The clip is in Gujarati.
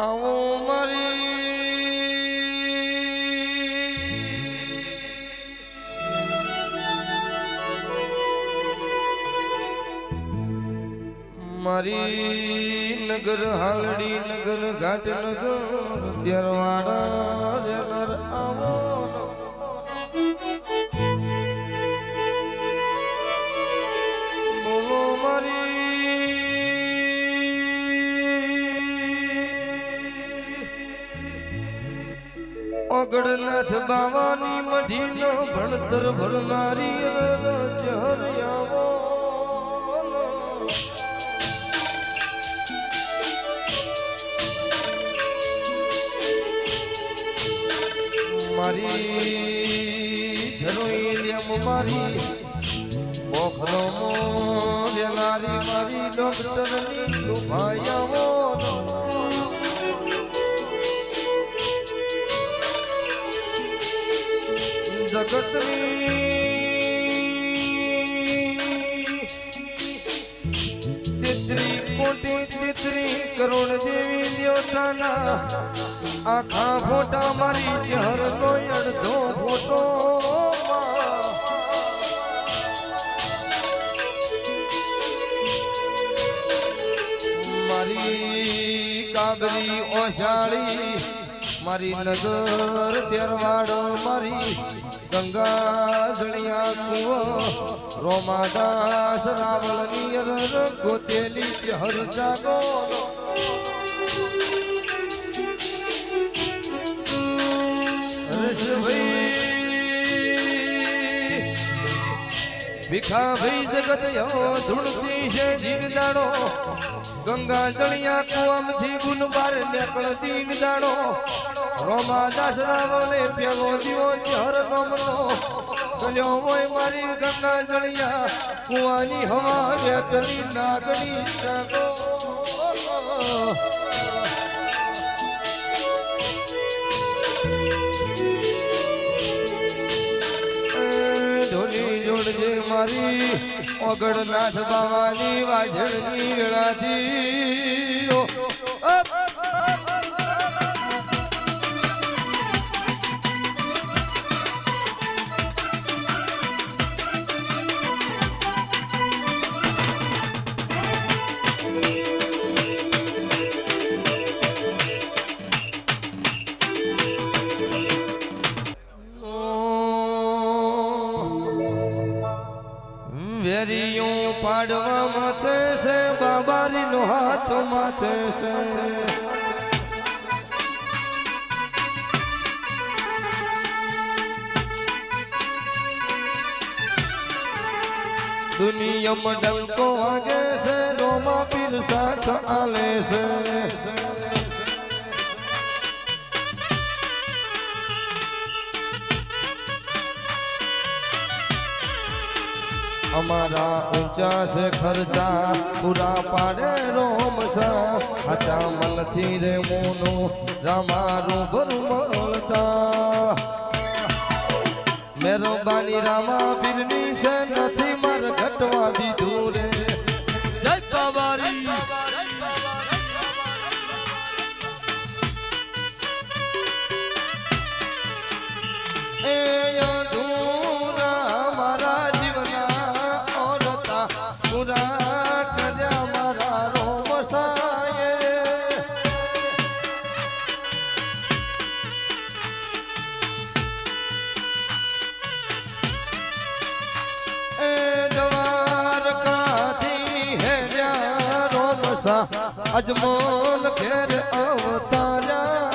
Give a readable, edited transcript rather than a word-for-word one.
આવો મારી નગર હાલડી નગર ઘાટ નગર ત્યારવાડા નગર આવો બોલો મારી ઓગળનાથ બાવાની મઢીનો ભણતર ભરનારી ચહર આવો મારી ધરોઈલિયમ મારી મોખલો મોજનારી મારી ડોક્ટરની લુભાયાવો જગતની તેત્રી કોટી તેત્રી કરોડ જેવી દેવતાના આખા ફોટા મારી ચહેરનો અડધો ફોટો મારી કાબરી ઓશાળી મારી નગર તેરવાડો મારી ગંગા જણિયા કુવો રોમાદાસ રાવળની ગોતેલી ચહર જાગો ભીખા ભાઈ જગત યો ધૂણતી છે જીન દાડો ગંગા જળિયા કુવામથી ગુન બાર નીકળતી દાડો રોમાદાસ રાવલે પેલો જીવો ચહર નોમનો ગલ્યો હોય મારી ગંગા જળિયા કુવાની હવા વેતની નાગણી જાગો જોડજે મારી ઓગળનાથ બાવાની વાજળની વેળાથી વેરિયું પાડવા માથે છે બાબારીનો હાથ માથે છે દુનિયામાં ડંકો વાગે છે રોમા પીર સાથ આલે છે અમારા ઊંચા છે ખર્ચા પૂરા પાડે રોમ સાચા મનથી રે મોનું રામારું ભરું મળતા મહેરબાની રામા પીરની છે નથી માર ઘટવા દીધું રે જય બાબારી અજમોલ ઘેર અવતાર્યા